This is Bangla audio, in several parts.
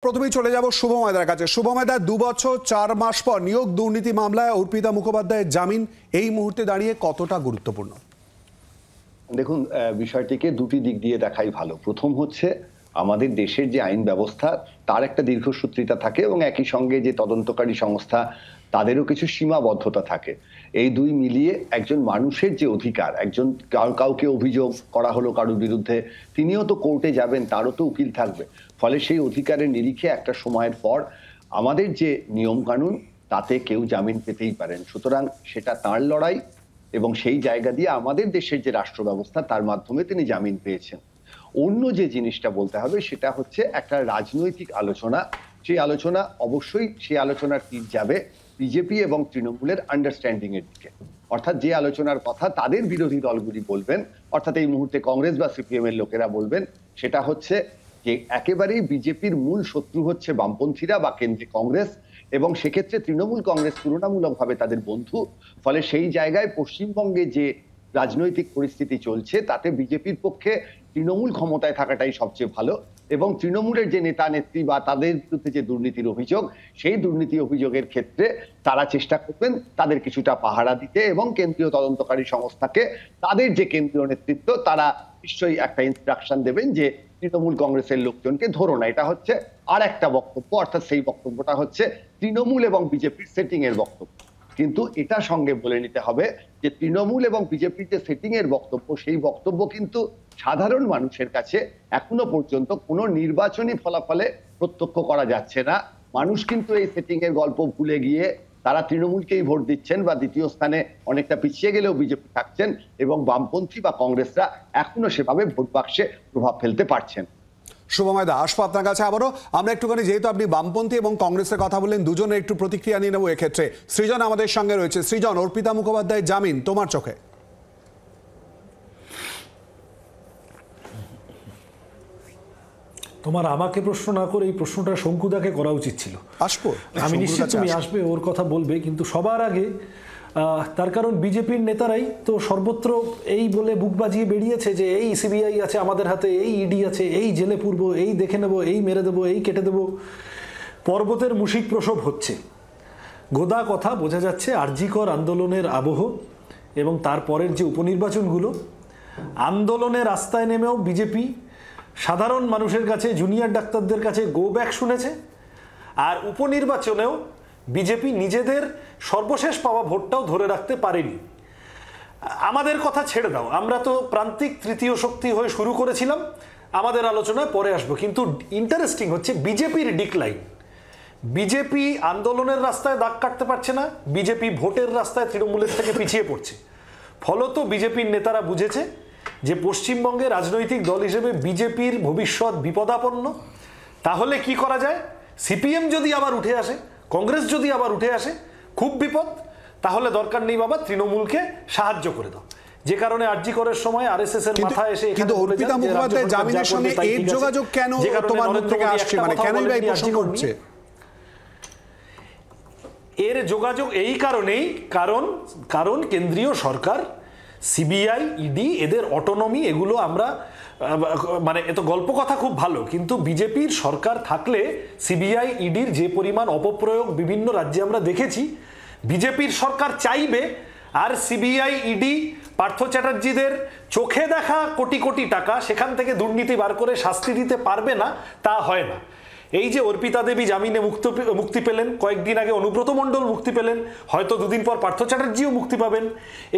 প্রথমেই চলে যাব শুভময়দার কাছে। শুভময়দা, 2 বছর 4 মাস পর নিয়োগ দুর্নীতি মামলায় অর্পিতা মুখোপাধ্যায়ের জামিন এই মুহূর্তে দাঁড়িয়ে কতটা গুরুত্বপূর্ণ? দেখুন, বিষয়টিকে দুটি দিক দিয়ে দেখাই ভালো। প্রথম হচ্ছে আমাদের দেশের যে আইন ব্যবস্থা তার একটা দীর্ঘসূত্রিতা থাকে এবং একই সঙ্গে যে তদন্তকারী সংস্থা তাদেরও কিছু সীমাবদ্ধতা থাকে। এই দুই মিলিয়ে একজন মানুষের যে অধিকার, একজন কাউকে অভিযোগ করা হলো কারোর বিরুদ্ধে, তিনিও তো কোর্টে যাবেন, তারও তো উকিল থাকবে। ফলে সেই অধিকারের নিরিখে একটা সময়ের পর আমাদের যে নিয়ম কানুন তাতে কেউ জামিন পেতেই পারেন। সুতরাং সেটা তার লড়াই এবং সেই জায়গা দিয়ে আমাদের দেশের যে রাষ্ট্র ব্যবস্থা তার মাধ্যমে তিনি জামিন পেয়েছেন। অন্য যে জিনিসটা বলতে হবে সেটা হচ্ছে একটা রাজনৈতিক আলোচনা। সেই আলোচনা অবশ্যই সেই আলোচনার তীর যাবে বিজেপি এবং তৃণমূলের আন্ডারস্ট্যান্ডিং এর দিকে। অর্থাৎ যে আলোচনার কথা তাদের বিরোধী দলগুলি বলবেন, অর্থাৎ এই মুহূর্তে কংগ্রেস বা সিপিএম এর লোকেরা বলবেন, সেটা হচ্ছে যে একেবারেই বিজেপির মূল শত্রু হচ্ছে বামপন্থীরা বা কেন্দ্রে কংগ্রেস, এবং সেক্ষেত্রে তৃণমূল কংগ্রেস তুলনামূলকভাবে তাদের বন্ধু। ফলে সেই জায়গায় পশ্চিমবঙ্গে যে রাজনৈতিক পরিস্থিতি চলছে তাতে বিজেপির পক্ষে তৃণমূল ক্ষমতায় থাকাটাই সবচেয়ে ভালো, এবং তৃণমূলের যে নেতা নেত্রী বা তাদের বিরুদ্ধে যে দুর্নীতির অভিযোগ, সেই দুর্নীতি অভিযোগের ক্ষেত্রে তারা চেষ্টা করবেন তাদের কিছুটা পাহারা দিতে, এবং কেন্দ্রীয় তদন্তকারী সংস্থাকে তাদের যে কেন্দ্রীয় নেতৃত্ব তারা নিশ্চয়ই একটা ইনস্ট্রাকশন দেবেন যে তৃণমূল কংগ্রেসের লোকজনকে ধরো না। এটা হচ্ছে আর একটা বক্তব্য, অর্থাৎ সেই বক্তব্যটা হচ্ছে তৃণমূল এবং বিজেপির সেটিং এর বক্তব্য। কিন্তু এটা সঙ্গে বলে নিতে হবে যে তৃণমূল এবং বিজেপির যে সেটিং এর বক্তব্য, সেই বক্তব্য কিন্তু সাধারণ মানুষের কাছে এখনো পর্যন্ত কোনো নির্বাচনী ফলাফলে প্রত্যক্ষ করা যাচ্ছে না। মানুষ কিন্তু এই সেটিং এর গল্প ভুলে গিয়ে তারা তৃণমূলকেই ভোট দিচ্ছেন, বা দ্বিতীয় স্থানে অনেকটা পিছিয়ে গেলেও বিজেপি থাকছেন, এবং বামপন্থী বা কংগ্রেসরা এখনো সেভাবে ভোট বাক্সে প্রভাব ফেলতে পারছেন। শুভময়দা, আসবো আপনার কাছে আবারও। আমরা একটুখানি, যেহেতু আপনি বামপন্থী এবং কংগ্রেসের কথা বললেন, দুজনের একটু প্রতিক্রিয়া নিয়ে নেবো এক্ষেত্রে। সৃজন আমাদের সঙ্গে রয়েছে। সৃজন, অর্পিতা মুখোপাধ্যায়ের জামিন তোমার চোখে? তোমার আমাকে প্রশ্ন না করে এই প্রশ্নটা শঙ্কুদাকে করা উচিত ছিল। আসবো, আমি নিশ্চিত তুমি আসবে, ওর কথা বলবে, কিন্তু সবার আগে তার কারণ বিজেপির নেতারাই তো সর্বত্র এই বলে বুক বাজিয়ে বেরিয়েছে যে এই সিবিআই আছে আমাদের হাতে, এই ইডি আছে, এই জেলে পুরবো, এই দেখে নেব, এই মেরে দেবো, এই কেটে দেবো। পর্বতের মুশিক প্রসব হচ্ছে। গোদা কথা বোঝা যাচ্ছে আরজিকর আন্দোলনের আবহ এবং তারপরের যে উপনির্বাচনগুলো, আন্দোলনের রাস্তায় নেমেও বিজেপি সাধারণ মানুষের কাছে, জুনিয়র ডাক্তারদের কাছে গো ব্যাক শুনেছে, আর উপনির্বাচনেও বিজেপি নিজেদের সর্বশেষ পাওয়া ভোটটাও ধরে রাখতে পারেনি। আমাদের কথা ছেড়ে দাও, আমরা তো প্রান্তিক তৃতীয় শক্তি হয়ে শুরু করেছিলাম, আমাদের আলোচনায় পরে আসবো। কিন্তু ইন্টারেস্টিং হচ্ছে বিজেপির ডিক্লাইন। বিজেপি আন্দোলনের রাস্তায় দাগ কাটতে পারছে না, বিজেপি ভোটের রাস্তায় তৃণমূলের থেকে পিছিয়ে পড়ছে। ফলত বিজেপির নেতারা বুঝেছে যে পশ্চিমবঙ্গে রাজনৈতিক দল হিসেবে বিজেপির ভবিষ্যৎ বিপদাপন্ন। তাহলে কি করা যায়? সিপিএম যদি আবার উঠে আসে, কংগ্রেস যদি আবার উঠে আসে, খুব বিপদ। তাহলে দরকার নেই বাবা, তৃণমূলকে সাহায্য করে দাও। যে কারণে আরজি করার সময় আরএসএস এর মাথায় এসে কিন্তু অর্পিতা মুখোপাধ্যায়ের জামিনের সঙ্গে এর যোগাযোগ কেন তোমার মুখ থেকে আসছে? মানে কেনই বা এই প্রশ্ন করছে? এর যোগাযোগ এই কারণেই, কারণ কেন্দ্রীয় সরকার, সিবিআই, ইডি, এদের অটোনমি, এগুলো আমরা মানে এত গল্প কথা খুব ভালো, কিন্তু বিজেপির সরকার থাকলে সিবিআই, ইডির যে পরিমাণ অপপ্রয়োগ বিভিন্ন রাজ্যে আমরা দেখেছি, বিজেপির সরকার চাইবে আর সিবিআই, ইডি পার্থ চ্যাটার্জিদের চোখে দেখা কোটি কোটি টাকা সেখান থেকে দুর্নীতি বার করে শাস্তি দিতে পারবে না, তা হয় না। এই যে অর্পিতা দেবী জামিনে মুক্তি পেলেন, কয়েকদিন আগে অনুব্রত মণ্ডল মুক্তি পেলেন, হয়তো দুদিন পর পার্থ চ্যাটার্জিও মুক্তি পাবেন।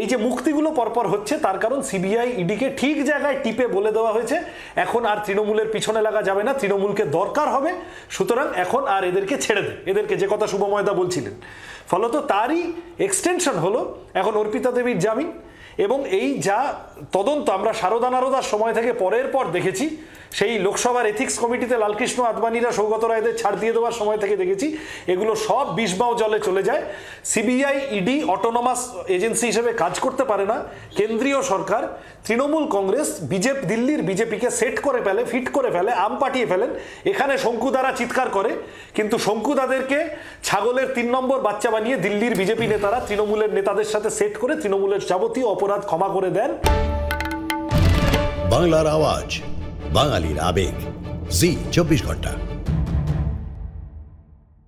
এই যে মুক্তিগুলো পরপর হচ্ছে, তার কারণ সিবিআই, ইডিকে ঠিক জায়গায় টিপে বলে দেওয়া হয়েছে এখন আর তৃণমূলের পিছনে লাগা যাবে না, তৃণমূলকে দরকার হবে, সুতরাং এখন আর এদেরকে ছেড়ে দে, এদেরকে, যে কথা শুভময়দা বলছিলেন। ফলত তারই এক্সটেনশন হলো এখন অর্পিতা দেবীর জামিন। এবং এই যা তদন্ত আমরা সারদা নারদার সময় থেকে পরের পর দেখেছি, সেই লোকসভার এথিক্স কমিটিতে লালকৃষ্ণ আদবানিরা সৌগত রায়দের ছাড় দিয়ে দেওয়ার সময় থেকে দেখেছি, এগুলো সব বিষবাও জলে চলে যায়। সিবিআই, ইডি অটোনমাস এজেন্সি হিসেবে কাজ করতে পারে না। কেন্দ্রীয় সরকার, তৃণমূল কংগ্রেস, দিল্লির বিজেপিকে সেট করে ফেলে, ফিট করে ফেলে, আম পাঠিয়ে ফেলেন। এখানে শঙ্কুদারা চিৎকার করে, কিন্তু শঙ্কুদাদেরকে ছাগলের 3 নম্বর বাচ্চা বানিয়ে দিল্লির বিজেপি নেতারা তৃণমূলের নেতাদের সাথে সেট করে তৃণমূলের যাবতীয় অপরাধ ক্ষমা করে দেন। বাংলার আওয়াজ, বাঙালির আবেগ, জি 24 ঘন্টা।